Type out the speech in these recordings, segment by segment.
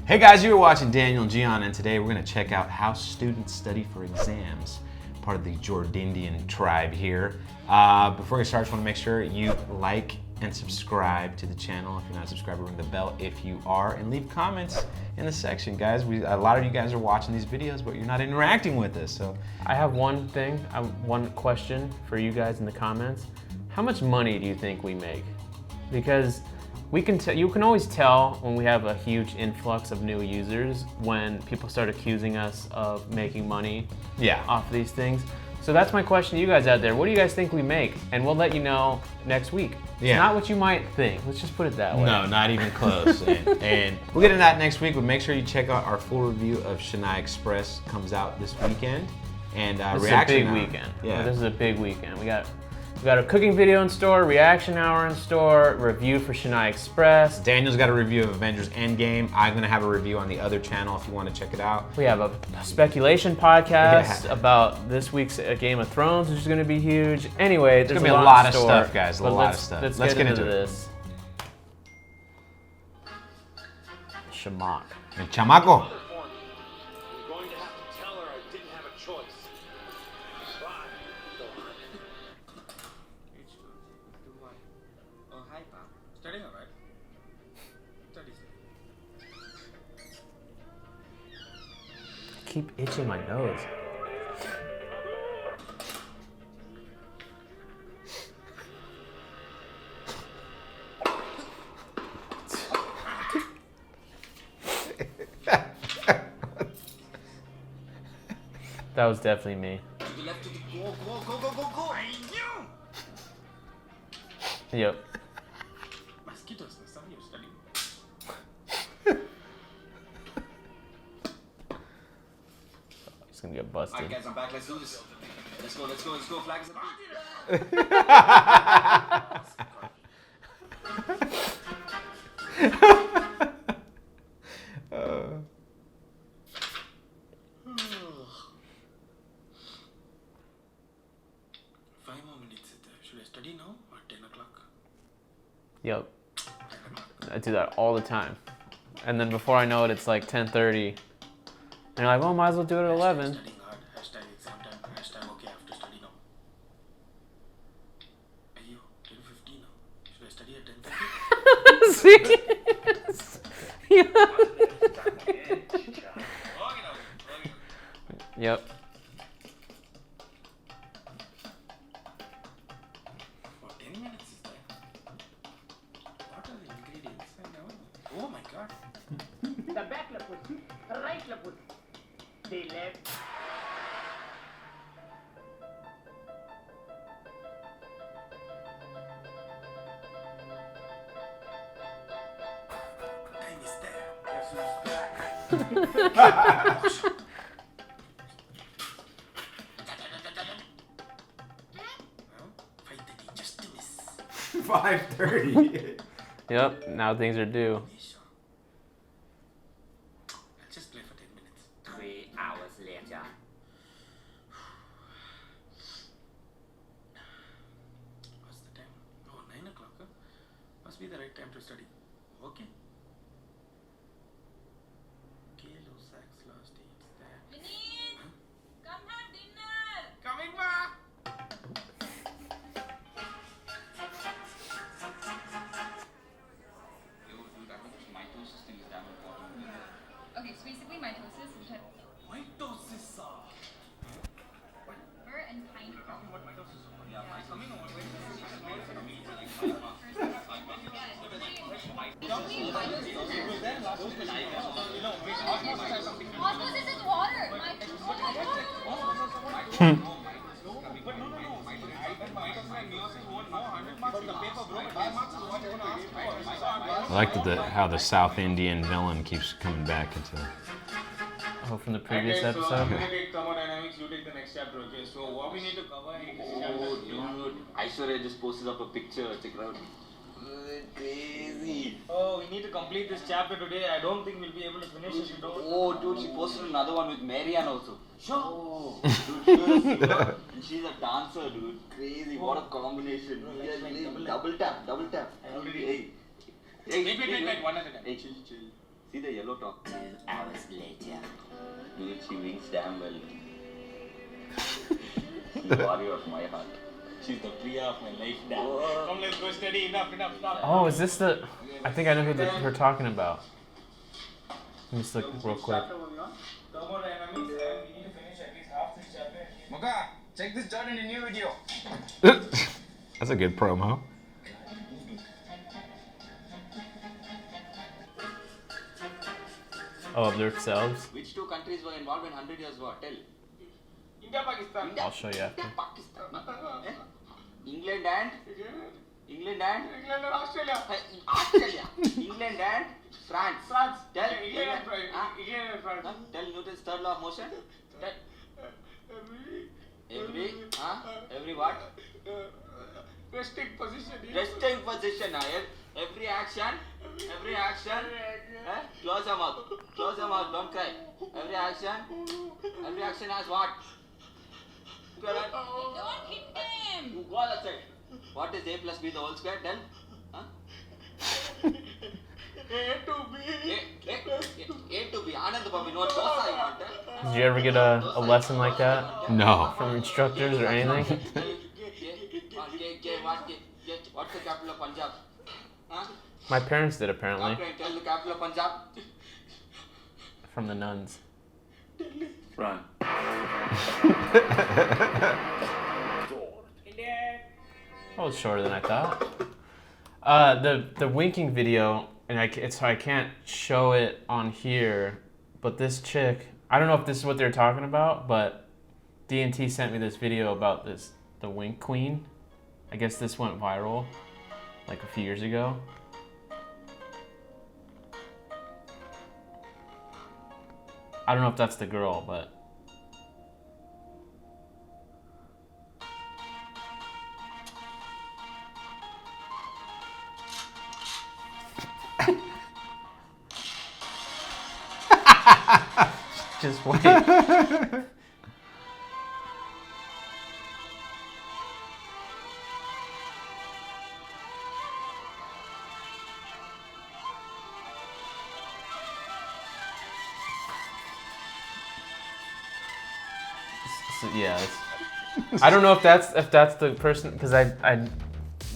Hey guys, you are watching Daniel and Gian, and today we're going to check out how students study for exams, part of the Jordindian tribe here. Before we start, I just want to make sure you like and subscribe to the channel. If you're not a subscriber, ring the bell if you are, and leave comments in the section, guys. A lot of you guys are watching these videos, but you're not interacting with us. So I have one question for you guys in the comments. How much money do you think we make? Because you can always tell when we have a huge influx of new users when people start accusing us of making money off these things. So that's my question to you guys out there. What do you guys think we make? And we'll let you know next week. It's not what you might think. Let's just put it that way. No, not even close. and we'll get into that next week, but make sure you check out our full review of Chennai Express. Comes out this weekend. And this is a big weekend. Yeah. This is a big weekend. We got a cooking video in store, reaction hour in store, review for Chennai Express. Daniel's got a review of Avengers Endgame. I'm gonna have a review on the other channel if you want to check it out. We have a speculation podcast about this week's Game of Thrones, which is gonna be huge. Anyway, there's gonna be a lot of stuff, guys. A lot of stuff. Let's get into this. Shamak. El chamaco. Keep itching my nose. That was definitely me. Go. Yep. Mosquitoes, something you're studying. He's gonna get busted. Alright guys, I'm back. Let's do this. Let's go. Flags and Five more minutes. Should I study now or 10 o'clock? Yep. I do that all the time. And then before I know it, it's like 10:30. And you're like, well, might as well do it at 11. Studying hard. Hashtag exam time. Hashtag okay, I have to study now. Are you 10:15 now? Should I study at 10:30? Yep. For 10 minutes is there? What are the ingredients? I never know. Oh my god. The back laput, the right laput, the left. Time is there. Guess who's back? Well, 5:30, just a miss. 5:30. Yep. Now things are due. I'll just play for 10 minutes. 3 hours later. What's the time? Oh, 9 o'clock, huh? Must be the right time to study. Okay. Kilo Sachs last dates there. Vinith, come have dinner. Coming back! Mitosis thing is damn important. Okay, so basically mitosis, which had Mitosis, liver and tiny talking about mitosis. Yeah, coming over. basically mitosis. Osmosis is water. Oh my god. I like how the South Indian villain keeps coming back into. Oh, from the previous I'm episode. going to take thermodynamics, you take the next chapter, okay? So what we need to cover in this chapter... Oh, dude. Aishwarya just posted up a picture. Check it out. Crazy. Oh, we need to complete this chapter today. I don't think we'll be able to finish it. Oh, dude, she posted another one with Marianne also. Sure. Oh, dude, she's a singer and she's a dancer, dude. Crazy. What a combination. That's like Double tap. Already. Hey, Wait, one at a time. Hey, chill. See the yellow top. 2 hours later. Dude, she winks damn well. She's the warrior of my heart. She's the Priya of my life now. Whoa. Come, let's go study. Enough, stop. Oh, is this the? I think I know who we're talking about. Let me just look real quick. Thermodynamics, and we need to finish at least half this chapter. Mocha, check this Jordindian new video. That's a good promo. Oh, themselves. Which two countries were involved in 100 Years' War? Tell. India, Pakistan. I'll show you after. Pakistan. England and England and Australia. Australia. England and France. France. Tell England and France. England and France. Tell Newton's third law of motion. Tell. Every what? Resting position. Resting position. Every action. Close your mouth. Don't cry. Every action has what? Don't hit him! You go outside. What is A plus B the whole square? Tell. Huh? A to B. A to B. Anand Babu, no dosa you want? Did you ever get a lesson like that No. from instructors or anything? What's the capital of Punjab? Huh? My parents did apparently, Okay, tell the capital of Punjab. from the nuns. Run. That was shorter than I thought. The winking video, and I can't show it on here, but this chick, I don't know if this is what they're talking about, but D&T sent me this video about the wink queen. I guess this went viral like a few years ago. I don't know if that's the girl, but just wait. Yeah, I don't know if that's the person, because I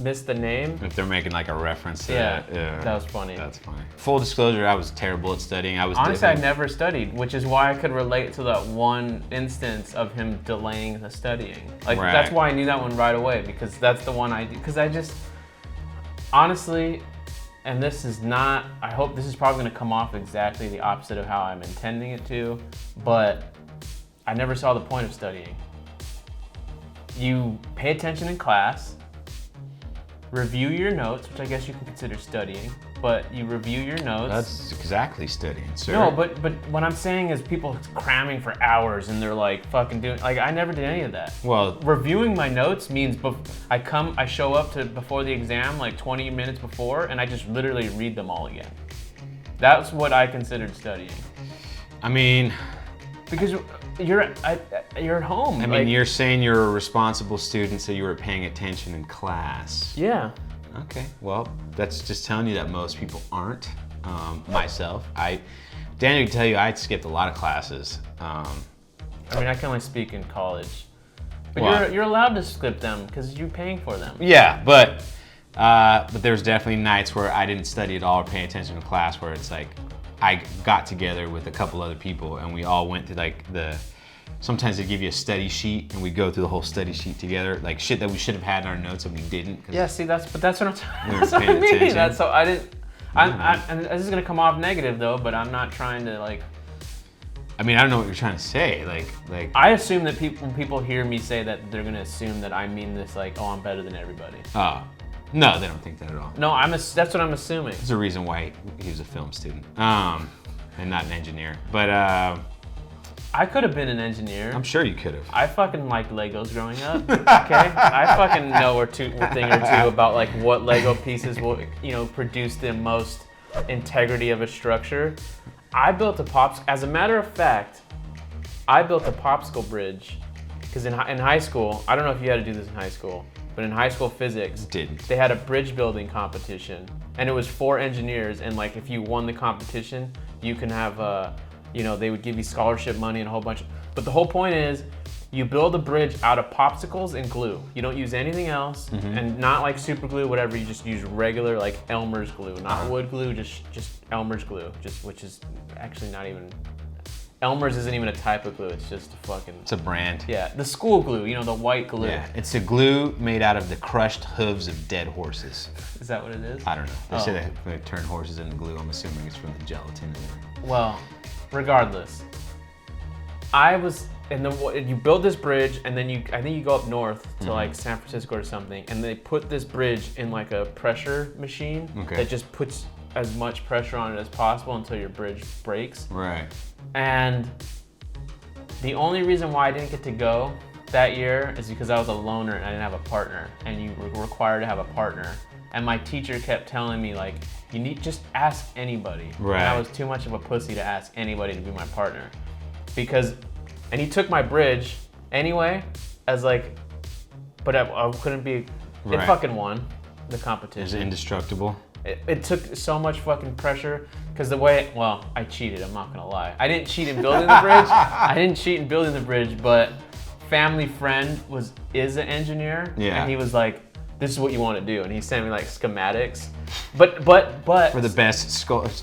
missed the name. If they're making like a reference to Yeah, that. that was funny. That's funny. Full disclosure, I was terrible at studying. Honestly, I never studied, which is why I could relate to that one instance of him delaying the studying. Like, Right. That's why I knew that one right away, because that's the one I did. Because I just, honestly, and this is not, I hope this is probably going to come off exactly the opposite of how I'm intending it to, but I never saw the point of studying. You pay attention in class, review your notes, which I guess you can consider studying, but you review your notes. That's exactly studying, sir. No, but what I'm saying is people cramming for hours and they're like fucking doing, like I never did any of that. Well, Reviewing my notes means I show up to before the exam like 20 minutes before and I just literally read them all again. That's what I considered studying. I mean, Because you're at home. I mean, you're saying you're a responsible student, so you were paying attention in class. Yeah. Okay, well, that's just telling you that most people aren't. Myself, Daniel can tell you I skipped a lot of classes. I mean, I can only speak in college. But Well, you're allowed to skip them because you're paying for them. Yeah, but there's definitely nights where I didn't study at all or pay attention to class where it's like I got together with a couple other people and we all went to like sometimes they give you a study sheet and we go through the whole study sheet together, like shit that we should have had in our notes and we didn't. Yeah, see, that's what I'm talking. We That's were what I paying mean. attention. That's so I didn't. And this is gonna come off negative though, but I'm not trying to like. I mean, I don't know what you're trying to say. Like I assume that when people hear me say that, they're gonna assume that I mean this like, oh, I'm better than everybody. No, they don't think that at all. No, that's what I'm assuming. There's a reason why he was a film student, and not an engineer. But I could have been an engineer. I'm sure you could have. I fucking liked Legos growing up. Okay, I fucking know a thing or two about like what Lego pieces will, produce the most integrity of a structure. I built as a matter of fact, I built a popsicle bridge because in high school, I don't know if you had to do this in high school, but in high school physics, Didn't. they had a bridge building competition, and it was 4 engineers, and like if you won the competition, You can have, you know, they would give you scholarship money and a whole bunch. But the whole point is, you build a bridge out of popsicles and glue. You don't use anything else, and not like super glue, whatever. You just use regular like Elmer's glue, not wood glue, just Elmer's glue, which is actually not even. Elmer's isn't even a type of glue. It's just a fucking. It's a brand. Yeah, the school glue. You know, the white glue. Yeah, it's a glue made out of the crushed hooves of dead horses. Is that what it is? I don't know. They say they turn horses into glue. I'm assuming it's from the gelatin in there. Well, regardless, you build this bridge, and then I think you go up north to like San Francisco or something, and they put this bridge in like a pressure machine that just puts as much pressure on it as possible until your bridge breaks. Right. And the only reason why I didn't get to go that year is because I was a loner and I didn't have a partner, and you were required to have a partner. And my teacher kept telling me like, just ask anybody. Right. And I was too much of a pussy to ask anybody to be my partner. And he took my bridge anyway as like, but I couldn't be, it fucking won the competition. Is it indestructible? It took so much fucking pressure because I cheated, I'm not gonna lie. I didn't cheat in building the bridge. But family friend is an engineer. Yeah. And he was like, this is what you want to do. And he sent me like schematics. But for the best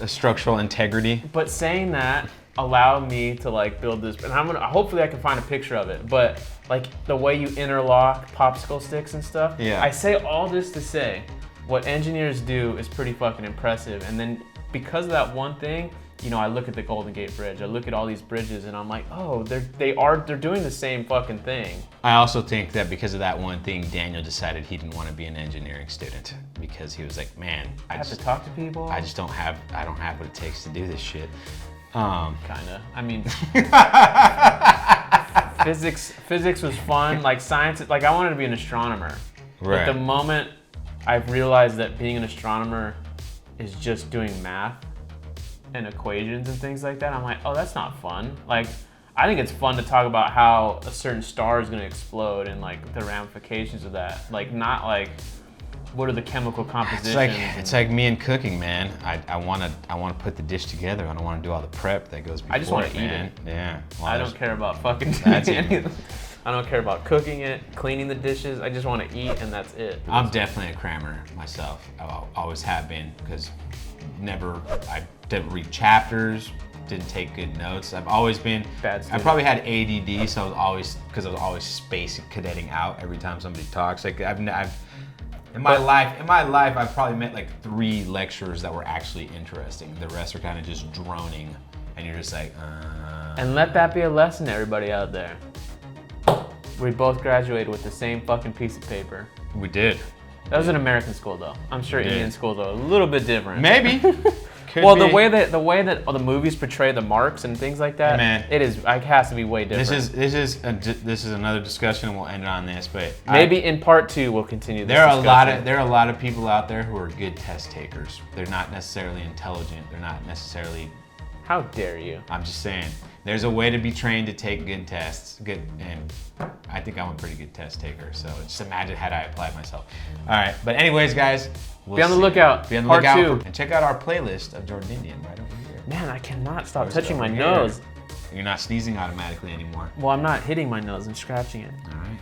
structural integrity. But saying that allowed me to like build this, and hopefully I can find a picture of it, but like the way you interlock popsicle sticks and stuff. Yeah. I say all this to say, what engineers do is pretty fucking impressive. And then because of that one thing, you know, I look at the Golden Gate Bridge, I look at all these bridges, and I'm like, oh, they're doing the same fucking thing. I also think that because of that one thing, Daniel decided he didn't want to be an engineering student because he was like, man, I have to talk to people. I don't have what it takes to do this shit. Kinda. I mean, physics was fun. Like science, like I wanted to be an astronomer. Right. But the moment I realized that being an astronomer is just doing math and equations and things like that, I'm like, oh, that's not fun. Like, I think it's fun to talk about how a certain star is gonna explode and like the ramifications of that. Like, not like, what are the chemical compositions? It's like me and cooking, man. I want to put the dish together. I don't want to do all the prep that goes before. I just want to eat man. it. Yeah. Well, I don't care about fucking That's doing it. anything. I don't care about cooking it, cleaning the dishes. I just want to eat, and that's it. I'm definitely a crammer myself. I always have been, because I didn't read chapters, didn't take good notes. I've always been Bad I student. probably had ADD, so I was always space cadetting out every time somebody talks. Like in my life, I've probably met like 3 lecturers that were actually interesting. The rest are kind of just droning, and you're just like, And let that be a lesson to everybody out there. We both graduated with the same fucking piece of paper. We did. That was an American school, though. I'm sure did. Indian schools are a little bit different. Maybe. Well, the way that all the movies portray the marks and things like that, Man. it has to be way different. This is another discussion, and we'll end it on this. But Maybe in part 2 we'll continue this there are discussion. a lot of people out there who are good test takers. They're not necessarily intelligent. They're not necessarily. How dare you? I'm just saying. There's a way to be trained to take good tests. And I think I'm a pretty good test taker. So just imagine had I applied myself. All right, but anyways, guys. Be on the lookout. Be on the Part lookout 2. and check out our playlist of Jordindian right over here. Man, I cannot stop Or touching my over here. nose. You're not sneezing automatically anymore. Well, I'm not hitting my nose. I'm scratching it. All right.